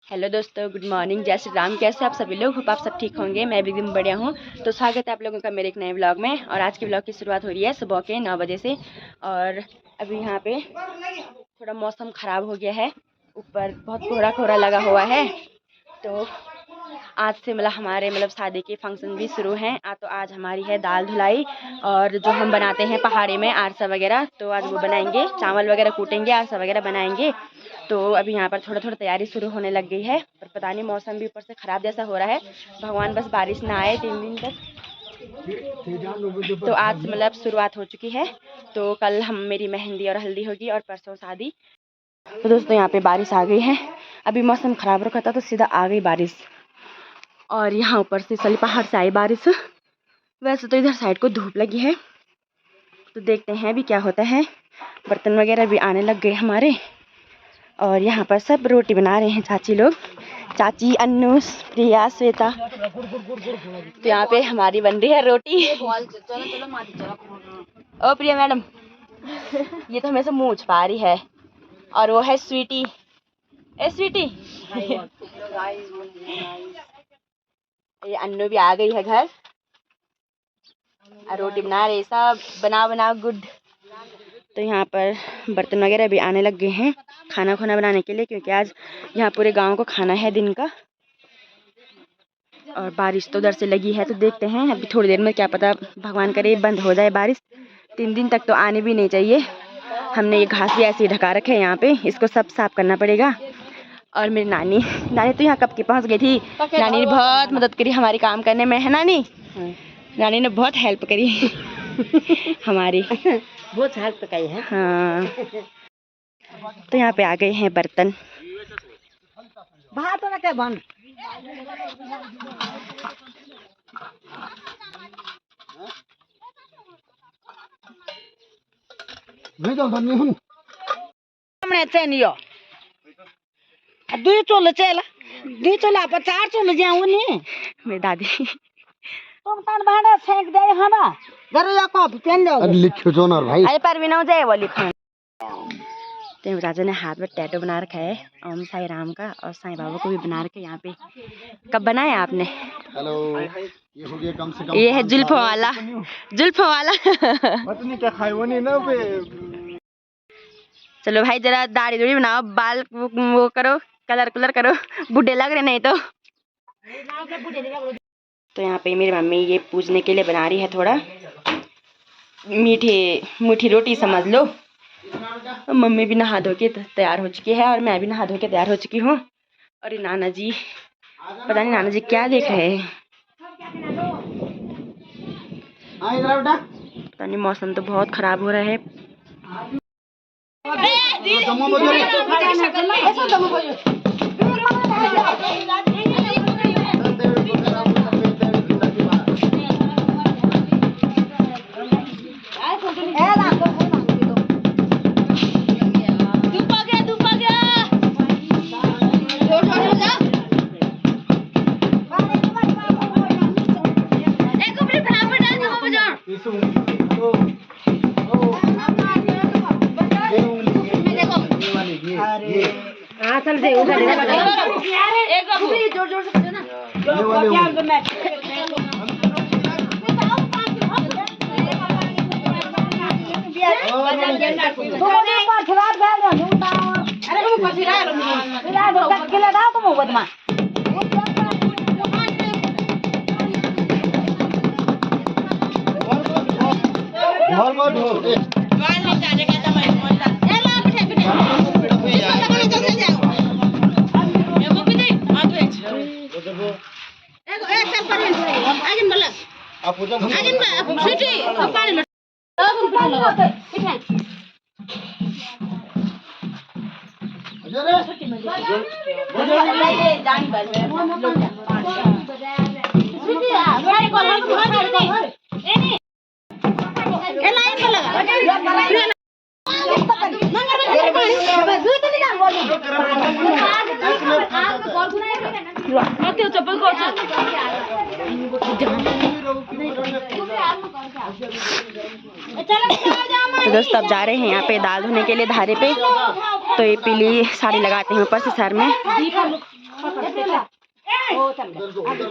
Hello दोस्तों, good morning, जय श्री राम। कैसे आप सभी लोग? होप आप सब ठीक होंगे। मैं भी एकदम बढ़िया हूँ। तो स्वागत है आप लोगों का मेरे एक नए व्लॉग में। और आज के व्लॉग की शुरुआत हो रही है सुबह के 9 बजे से। और अभी यहाँ पे थोड़ा मौसम ख़राब हो गया है, ऊपर बहुत कोहरा कोहरा लगा हुआ है। तो आज से हमारे शादी के फंक्शन भी शुरू हैं। तो आज हमारी है दाल धुलाई, और जो हम बनाते हैं पहाड़ी में आरसा वगैरह, तो आज वो बनाएंगे। चावल वगैरह कूटेंगे, आरसा वगैरह बनाएंगे। तो अभी यहाँ पर थोड़ा थोड़ा तैयारी शुरू होने लग गई है, पर पता नहीं मौसम भी ऊपर से ख़राब जैसा हो रहा है। भगवान बस बारिश ना आए 3 दिन तक। तो आज शुरुआत हो चुकी है। तो कल मेरी मेहंदी और हल्दी होगी, और परसों शादी। तो दोस्तों यहाँ पे बारिश आ गई है। अभी मौसम ख़राब रखा था तो सीधा आ गई बारिश, और यहाँ ऊपर से चली पहाड़ से आई बारिश। वैसे तो इधर साइड को धूप लगी है, तो देखते हैं अभी क्या होता है। बर्तन वगैरह भी आने लग गए हमारे, और यहाँ पर सब रोटी बना रहे हैं चाची लोग, चाची, अन्नू, प्रिया, श्वेता। तो यहाँ पे हमारी बन रही है रोटी। ओ प्रिया मैडम, ये तो हमें से मुँह छुपा रही है। और वो है स्वीटी। ए स्वीटी, ये अन्नू भी आ गई है घर, और रोटी बना रहे। सब बनाओ गुड। तो यहाँ पर बर्तन वगैरह भी आने लग गए हैं खाना बनाने के लिए, क्योंकि आज यहाँ पूरे गांव को खाना है दिन का। और बारिश तो उधर से लगी है, तो देखते हैं अभी थोड़ी देर में, क्या पता भगवान करे बंद हो जाए बारिश। 3 दिन तक तो आने भी नहीं चाहिए। हमने ये घास भी ऐसे ही ढका रखे हैं यहाँ पे, इसको सब साफ करना पड़ेगा। और मेरी नानी तो यहाँ कब की पहुँच गई थी। नानी ने बहुत मदद करी हमारी काम करने में, है नानी? नानी ने बहुत हेल्प करी हमारी, बहुत हेल्प करी है। हाँ। तो यहाँ पे आ गए हैं बर्तन। बाहर तो रखे बंद। नहीं तो बन्नी हूँ। हमने चेनियो। दो चोल चेला, 2 चोला पर 4 चोल जाऊँ नहीं। मेरी दादी तुम तन भाड़ा फेंक दे हमा। घर या कॉपी पेन लो। अब लिखो जो ना भाई। अरे परवीन हो जाए वो लिखो। तो राजा ने हाथ में टैटू बना रखा है ओम साई राम का, और साईं बाबा को भी बना रखे यहाँ पे। कब बनाया आपने? हेलो, ये हो गया कम से कम। ये है जुल्फों वाला, जुल्फों वाला। पत्नी क्या खाए वो नहीं ना पे। चलो भाई, जरा दाढ़ी बनाओ, बाल वो करो, कलर करो, बूढ़े लग रहे नहीं तो। तो यहाँ पे मेरी मम्मी ये पूजने के लिए बना रही है थोड़ा मीठी रोटी समझ लो। मम्मी भी नहा धो के तैयार हो चुकी है, और मैं भी नहा धो के तैयार हो चुकी हूँ। और नाना जी, पता नहीं नाना जी क्या देख रहे हैं। पता नहीं, मौसम तो बहुत खराब हो रहा है। चल दे उधर एक जोर से ना। तो दोस्तों अब जा रहे हैं यहाँ पे दाल धोने के लिए धारे पे। तो ये पीली साड़ी लगाते हैं ऊपर से सर में।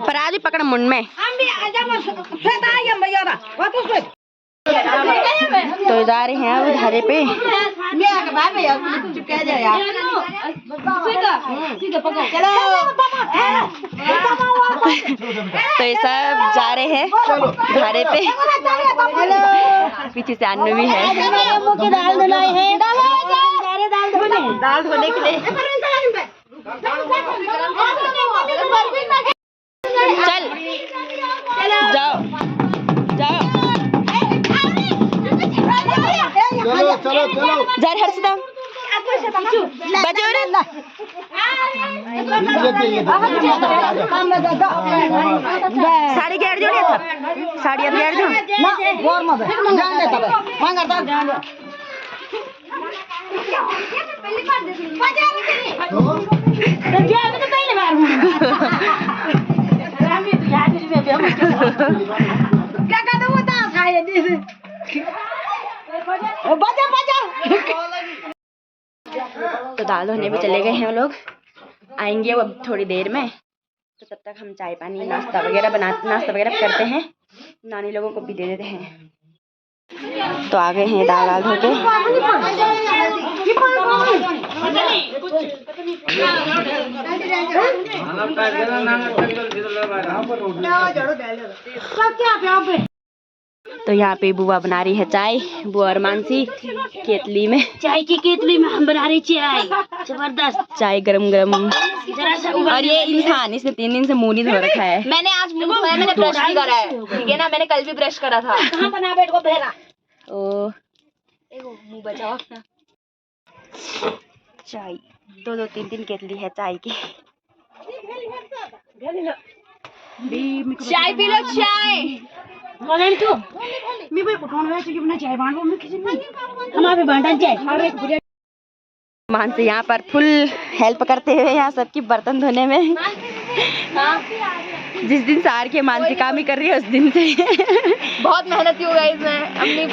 पर आज भी पकड़ मुंड में। तो जा रहे हैं अब धारे पे। तो ये सब जा रहे हैं धारे पे। पीछे से अन्नू भी है। दाल धोने के लिए। चल जाओ जाओ। चलो जा रे हर्षदा बजो रे। साड़ी गेड़ जो था साड़ी अब गेड़ जो तो दाल धोने भी चले गए हैं वो लोग। आएंगे वो अब थोड़ी देर में। तो तब तक हम चाय पानी नाश्ता वगैरह करते हैं। नानी लोगों को भी दे देते हैं। तो आ गए हैं दाल धो के। तो यहाँ पे बुआ बना रही है चाय। बुआ और मानसी केतली में, चाय की केतली में हम बना रही चाय। जबरदस्त चाय गरम गरम। और ये इंसान इसने 3 दिन से मुंह नहीं धो रखा है। मैंने आज मुंह धोया, मैंने ब्रश भी करा है, ठीक है ना। मैंने कल भी ब्रश करा था। कहाँ बना बैठ को बहरा। ओ मुंह बचाओ अपना। चाय 2-2 3-3 केतली है चाय की। चाय पी लो चाय। मी भाई उठाने वाले चाहिए बना चाय बांटो मैं किसी नहीं हमारे बांटन चाय। मान से यहाँ पर फुल हेल्प करते हुए यहाँ सबकी बर्तन धोने में। जिस दिन सार के मानसी काम ही कर रही है उस दिन से बहुत मेहनती हो गई इसमें। अपनी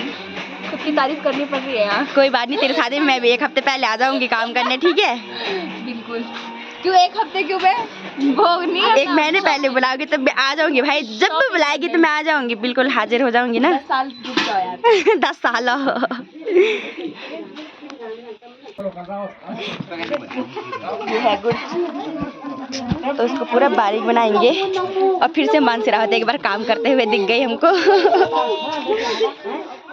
खुद की तारीफ करनी पड़ रही है यहाँ। कोई बात नहीं, तेरे शादी में मैं भी 1 हफ्ते पहले आ जाऊंगी काम करने, ठीक है। बिल्कुल। क्यों 1 हफ्ते क्यों बे? भोग नहीं 1 महीने पहले बुलाओगी तब मैं आ जाऊंगी भाई। जब भी बुलाएगी तो मैं आ जाऊंगी, बिल्कुल हाजिर हो जाऊंगी ना। 10 साल रुक जाओ यार। 10 साल ये है गुड़। तो इसको पूरा बारीक बनाएंगे और फिर से मानसी रावत एक बार काम करते हुए दिख गई हमको।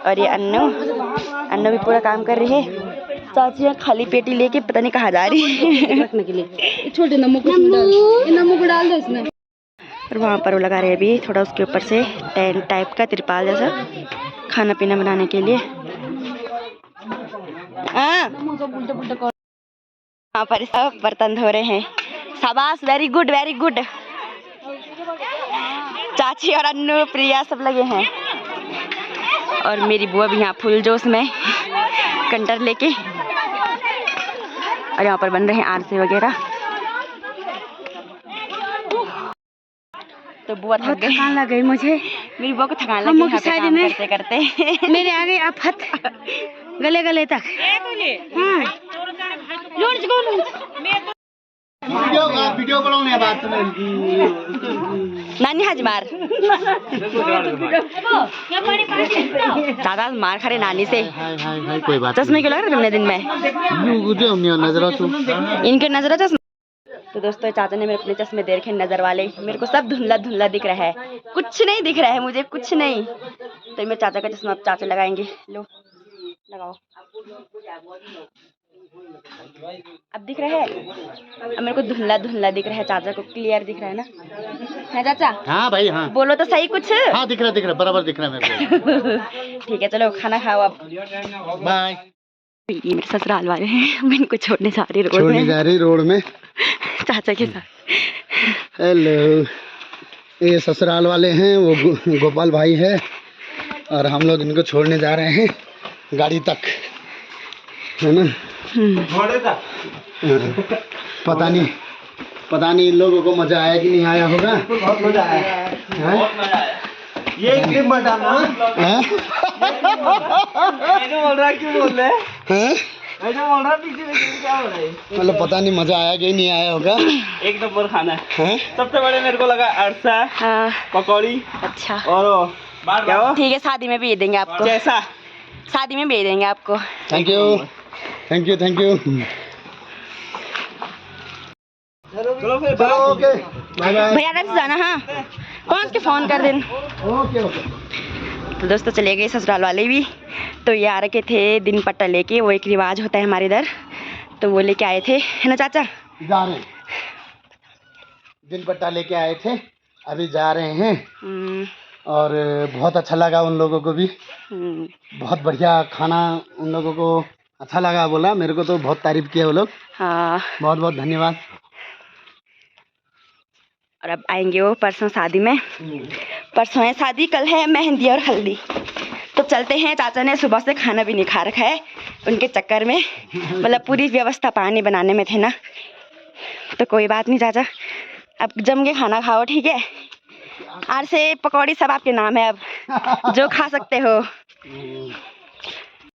और ये अन्नू भी पूरा काम कर रही है। चाची खाली पेटी लेके पता नहीं कहाँ जा रही है रखने के लिए। छोटे नमक को डाल दो इसमें। और वहाँ पर वो लगा रहे हैं अभी थोड़ा उसके ऊपर से टेंट टाइप का तिरपाल जैसा खाना पीना बनाने के लिए। वहाँ पर सब बर्तन धो रहे हैं। शाबाश, वेरी गुड वेरी गुड। चाची और अन्नू प्रिया सब लगे हैं। और मेरी बुआ भी यहाँ फुल जोश में कंटर लेके। और यहाँ पर बन रहे हैं आरसे वगैरह। तो बुआ थक गई, थकान लग गई मुझे। मेरी बुआ को थकान लगी यहाँ पे काम करते करते। मेरे आ गए आफत गले गले तक। वीडियो बनाने बात नानी हजमार दादा मार खा रहे नानी से। हाय कोई बात चश्मे क्यों लग रहे तुमने दिन में? इनके नजर चश्मे। तो दोस्तों चाचा ने मेरे अपने चश्मे दे रखे नजर वाले। मेरे को सब धुंधला धुंधला दिख रहा है, कुछ नहीं दिख रहा है मुझे, कुछ नहीं। तो मेरे चाचा का चश्मा अब चाचा लगाएंगे। लो लगाओ। अब दिख रहा है? अब मेरे को धुंधला धुंधला दिख रहा है, चाचा को क्लियर दिख रहा है ना? है चाचा? हाँ भाई हाँ। बोलो तो सही कुछ। हाँ दिख रहा बराबर दिख रहा है मेरे को। ठीक है चलो खाना खाओ अब। बाय। ये मेरे ससुराल वाले हैं, मैं इनको छोड़ने जा रही रोड में चाचा के साथ। हेलो, ये ससुराल वाले हैं, वो गोपाल भाई है और हम लोग इनको छोड़ने जा रहे हैं गाड़ी तक, है ना। पता नहीं इन लोगों को मजा आया कि नहीं आया होगा। बहुत मजा आया। ये क्लिप मत डालना। बोल रहा क्यों बोल रहे हैं? मतलब पता नहीं मजा आया कि नहीं आया होगा। एक नंबर खाना है। हैं? सबसे बड़े मेरे को लगा अरसा, हाँ पकौड़ी अच्छा और वो क्या वो ठीक है, शादी में भेज देंगे आपको, जैसा। शादी में भेज देंगे आपको। Thank you thank you thank you. चलो फिर चलो ओके बाय बाय। भैया रख जाना, हाँ कौन के फ़ोन कर देना। Okay okay. तो दोस्तों चले गए ससुराल वाले भी। तो ये आ रखे थे दिन पट्टा लेके, वो एक रिवाज होता है हमारे इधर, तो वो लेके आए थे, है ना चाचा? जा रहे हैं, दिन पट्टा लेके आए थे, अभी जा रहे हैं। और बहुत अच्छा लगा उन लोगों को भी, बहुत बढ़िया खाना उन लोगों को अच्छा लगा, बोला मेरे को तो बहुत तारीफ किया वो लोग। हाँ बहुत बहुत धन्यवाद। और अब आएंगे वो परसों शादी में, परसों है शादी, कल है मेहंदी और हल्दी। तो चलते हैं, चाचा ने सुबह से खाना भी नहीं खा रखा है, उनके चक्कर में मतलब पूरी व्यवस्था पानी बनाने में थे ना, तो कोई बात नहीं चाचा, अब जम के खाना खाओ ठीक है। आर से पकौड़ी सब आपके नाम है, अब जो खा सकते हो।